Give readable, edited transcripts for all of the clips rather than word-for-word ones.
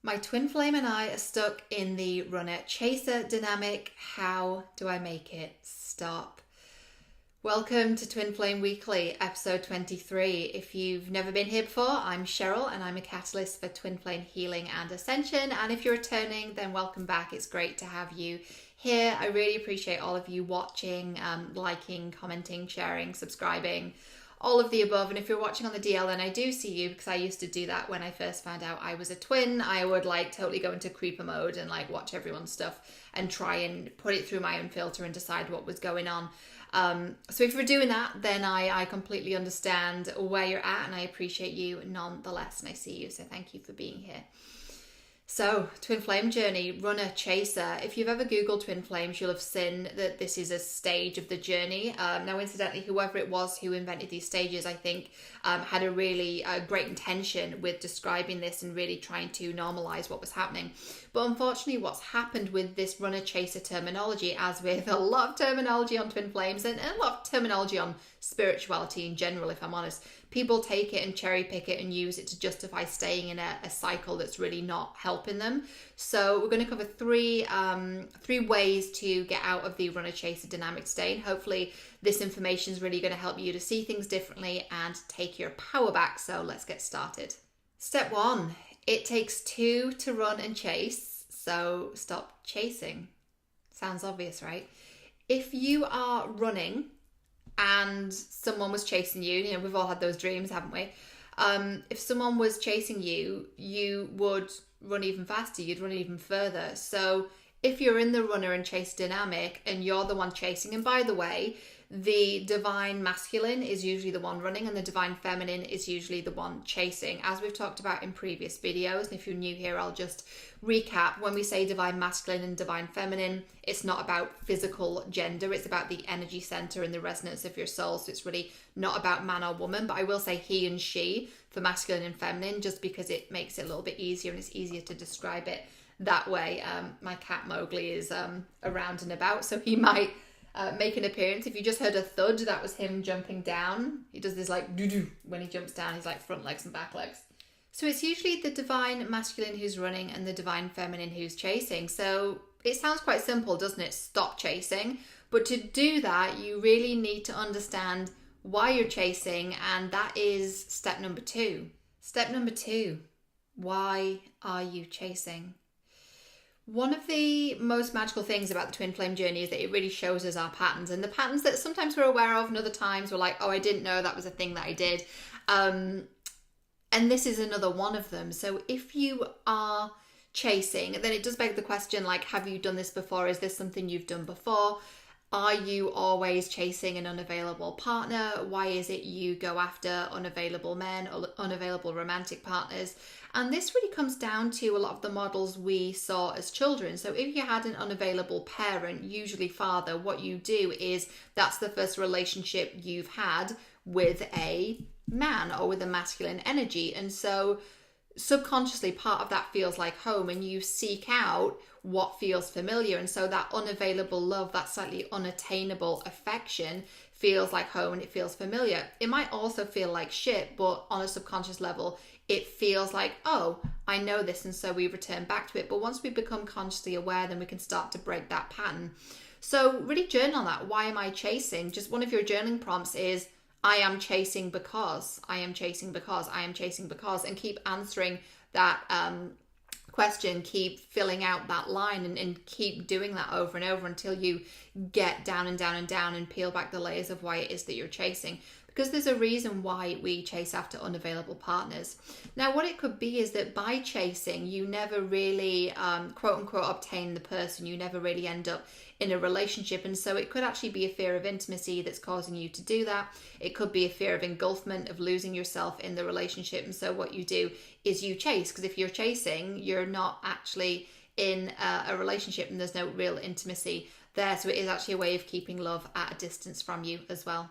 My twin flame and I are stuck in the runner-chaser dynamic. How do I make it stop? Welcome to Twin Flame Weekly, episode 23. If you've never been here before, I'm Cheryl and I'm a catalyst for twin flame healing and ascension. And if you're returning, then welcome back. It's great to have you here. I really appreciate all of you watching, liking, commenting, sharing, subscribing, all of the above. And if you're watching on the DL, then I do see you, because I used to do that when I first found out I was a twin. I would totally go into creeper mode and watch everyone's stuff and try and put it through my own filter and decide what was going on. So if you're doing that, then I completely understand where you're at, and I appreciate you nonetheless, and I see you, so thank you for being here. So, twin flame journey, runner, chaser. If you've ever Googled twin flames, you'll have seen that this is a stage of the journey. Now, incidentally, whoever it was who invented these stages, I think, had a really great intention with describing this and really trying to normalize what was happening. But unfortunately, what's happened with this runner chaser terminology, as with a lot of terminology on twin flames and a lot of terminology on spirituality in general, if I'm honest, people take it and cherry pick it and use it to justify staying in a cycle that's really not helping them. So we're going to cover three ways to get out of the runner chaser dynamic state. Hopefully this information is really going to help you to see things differently and take your power back. So let's get started. Step one, it takes two to run and chase. So stop chasing. Sounds obvious, right? If you are running and someone was chasing you, we've all had those dreams, haven't we? If someone was chasing you, you would run even faster, you'd run even further. So if you're in the runner and chase dynamic and you're the one chasing, and by the way, the divine masculine is usually the one running and the divine feminine is usually the one chasing, as we've talked about in previous videos. And if you're new here, I'll just recap. When we say divine masculine and divine feminine, it's not about physical gender, it's about the energy center and the resonance of your soul. So it's really not about man or woman, but I will say he and she for masculine and feminine, just because it makes it a little bit easier and it's easier to describe it that way. My cat Mowgli is around and about, so he might make an appearance. If you just heard a thud, that was him jumping down. He does this doo-doo when he jumps down. He's front legs and back legs. So it's usually the divine masculine who's running and the divine feminine who's chasing. So it sounds quite simple, doesn't it? Stop chasing. But to do that, you really need to understand why you're chasing, and that is step number two. Step number two, why are you chasing? One of the most magical things about the twin flame journey is that it really shows us our patterns, and the patterns that sometimes we're aware of and other times we're like, oh, I didn't know that was a thing that I did. And this is another one of them. So if you are chasing, then it does beg the question, have you done this before? Is this something you've done before? Are you always chasing an unavailable partner? Why is it you go after unavailable men or unavailable romantic partners? And this really comes down to a lot of the models we saw as children. So if you had an unavailable parent, usually father, what you do is that's the first relationship you've had with a man or with a masculine energy. And so subconsciously part of that feels like home, and you seek out what feels familiar. And so that unavailable love, that slightly unattainable affection feels like home and it feels familiar. It might also feel like shit, but on a subconscious level, it feels like, oh, I know this, and so we return back to it. But once we become consciously aware, then we can start to break that pattern. So really journal on that. Why am I chasing? Just one of your journaling prompts is, I am chasing because, I am chasing because, I am chasing because, and keep answering that question, keep filling out that line, and keep doing that over and over until you get down and down and down and peel back the layers of why it is that you're chasing. Because there's a reason why we chase after unavailable partners. Now, what it could be is that by chasing, you never really, quote unquote, obtain the person. You never really end up in a relationship. And so it could actually be a fear of intimacy that's causing you to do that. It could be a fear of engulfment, of losing yourself in the relationship. And so what you do is you chase, because if you're chasing, you're not actually in a relationship and there's no real intimacy there. So it is actually a way of keeping love at a distance from you as well.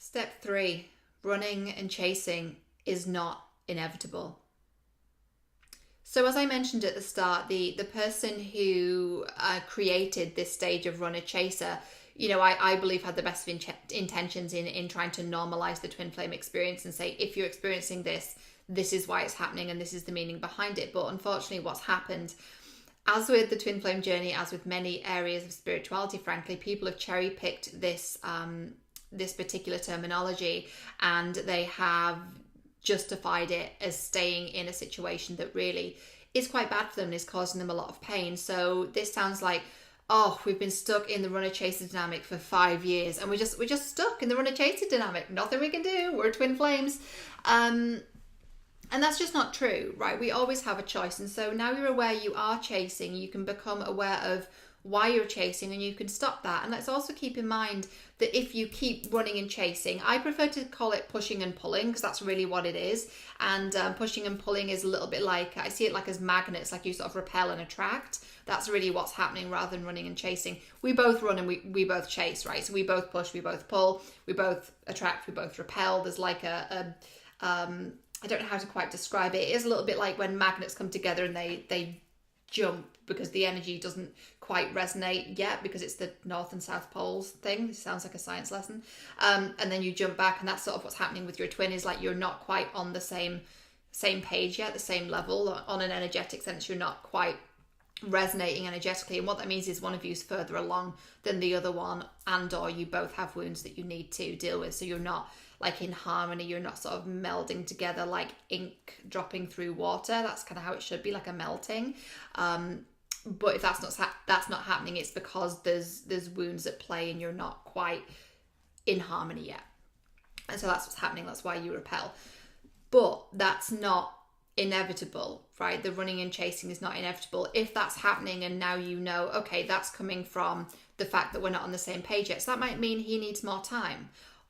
Step 3, running and chasing is not inevitable. So as I mentioned at the start, the person who created this stage of runner-chaser I believe had the best of intentions in trying to normalize the twin flame experience and say, if you're experiencing this, this is why it's happening and this is the meaning behind it. But unfortunately, what's happened, as with the twin flame journey, as with many areas of spirituality, frankly, people have cherry picked this particular terminology, and they have justified it as staying in a situation that really is quite bad for them and is causing them a lot of pain. So this sounds like, oh, we've been stuck in the runner-chaser dynamic for 5 years, and we're just stuck in the runner-chaser dynamic. Nothing we can do. We're twin flames. And that's just not true, right? We always have a choice. And so now you're aware you are chasing, you can become aware of why you're chasing and you can stop that. And let's also keep in mind that if you keep running and chasing, I prefer to call it pushing and pulling, because that's really what it is. And pushing and pulling is a little bit like, I see it like as magnets, like you sort of repel and attract. That's really what's happening rather than running and chasing. We both run and we both chase, right? So we both push, we both pull, we both attract, we both repel. There's like I don't know how to quite describe it. It is a little bit like when magnets come together and they jump because the energy doesn't quite resonate yet because it's the north and south poles thing. It sounds like a science lesson. And then you jump back, and that's sort of what's happening with your twin, is like you're not quite on the same page yet, the same level. On an energetic sense, you're not quite resonating energetically, and what that means is one of you is further along than the other one, and or you both have wounds that you need to deal with, so you're not like in harmony, you're not sort of melding together like ink dropping through water. That's kind of how it should be, like a melting. But if that's not happening, it's because there's wounds at play and you're not quite in harmony yet, and so that's what's happening. That's why you repel. But that's not inevitable, right? The running and chasing is not inevitable. If that's happening and now you know, okay, that's coming from the fact that we're not on the same page yet, so that might mean he needs more time.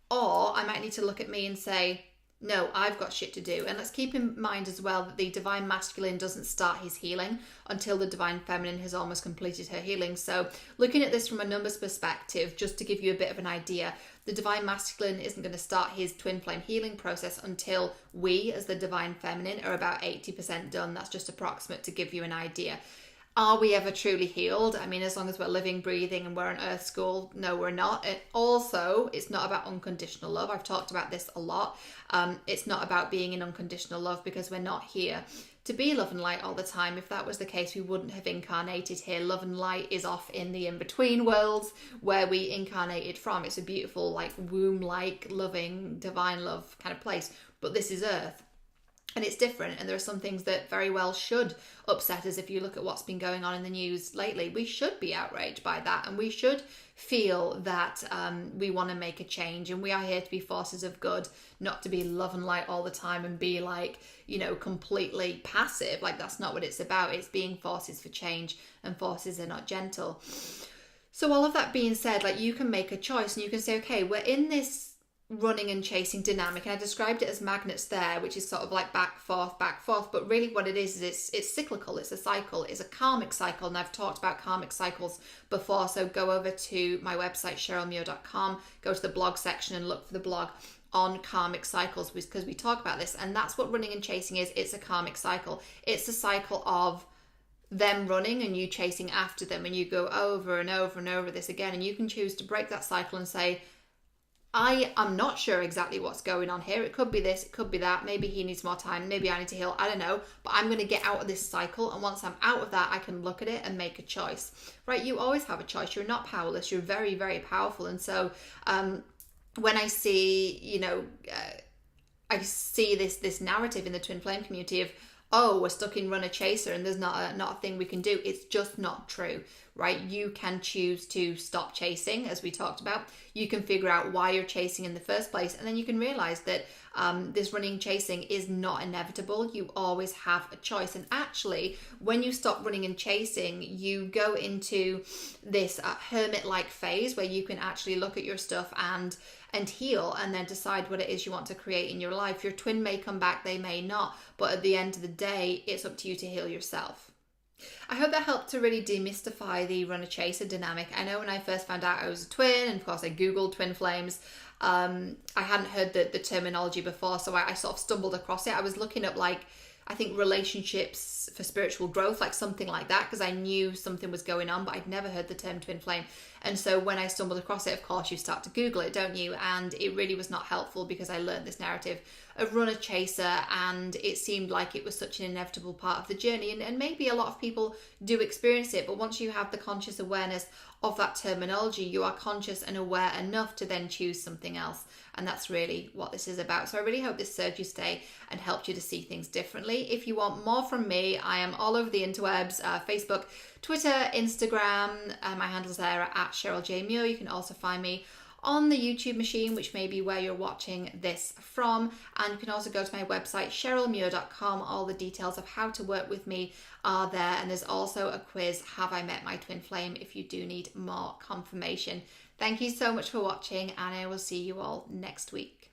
Or I might need to look at me and say, no, I've got shit to do. And let's keep in mind as well that the divine masculine doesn't start his healing until the divine feminine has almost completed her healing. So looking at this from a numbers perspective, just to give you a bit of an idea, the divine masculine isn't going to start his twin flame healing process until we, as the divine feminine, are about 80% done. That's just approximate to give you an idea. Are we ever truly healed? I mean, as long as we're living, breathing, and we're in Earth School, no, we're not. And also, it's not about unconditional love. I've talked about this a lot. It's not about being in unconditional love, because we're not here to be love and light all the time. If that was the case, we wouldn't have incarnated here. Love and light is off in the in-between worlds where we incarnated from. It's a beautiful, like, womb-like, loving, divine love kind of place. But this is Earth. And it's different, and there are some things that very well should upset us. If you look at what's been going on in the news lately, we should be outraged by that, and we should feel that we want to make a change, and we are here to be forces of good, not to be love and light all the time and be like, completely passive. Like, that's not what it's about. It's being forces for change, and forces are not gentle. So all of that being said, like, you can make a choice and you can say, okay, we're in this running and chasing dynamic, and I described it as magnets there, which is sort of like back forth, but really what it is it's cyclical. It's a cycle. It's a karmic cycle, and I've talked about karmic cycles before, so go over to my website cherylmuir.com, go to the blog section and look for the blog on karmic cycles, because we talk about this, and that's what running and chasing is. It's a karmic cycle. It's a cycle of them running and you chasing after them, and you go over and over and over this again, and you can choose to break that cycle and say, I am not sure exactly what's going on here. It could be this, it could be that. Maybe he needs more time. Maybe I need to heal. I don't know. But I'm going to get out of this cycle. And once I'm out of that, I can look at it and make a choice. Right? You always have a choice. You're not powerless. You're very, very powerful. And so when I see, I see this narrative in the twin flame community of, oh, we're stuck in runner chaser and there's not a thing we can do. It's just not true, right? You can choose to stop chasing, as we talked about. You can figure out why you're chasing in the first place, and then you can realize that this running chasing is not inevitable. You always have a choice. And actually, when you stop running and chasing, you go into this hermit-like phase where you can actually look at your stuff and heal, and then decide what it is you want to create in your life. Your twin may come back, they may not, but at the end of the day, it's up to you to heal yourself. I hope that helped to really demystify the runner-chaser dynamic. I know when I first found out I was a twin, and of course I googled twin flames, I hadn't heard the terminology before, so I sort of stumbled across it. I was looking up, like, I think relationships for spiritual growth, like something like that, because I knew something was going on, but I'd never heard the term twin flame. And so when I stumbled across it, of course, you start to Google it, don't you? And it really was not helpful because I learned this narrative of runner chaser, and it seemed like it was such an inevitable part of the journey. And maybe a lot of people do experience it, but once you have the conscious awareness of that terminology, you are conscious and aware enough to then choose something else. And that's really what this is about. So I really hope this served you today and helped you to see things differently. If you want more from me, I am all over the interwebs, Facebook, Twitter, Instagram. My handles there are at Cheryl J. Muir. You can also find me on the YouTube machine, which may be where you're watching this from. And you can also go to my website, cherylmuir.com. All the details of how to work with me are there. And there's also a quiz, Have I Met My Twin Flame, if you do need more confirmation. Thank you so much for watching, and I will see you all next week.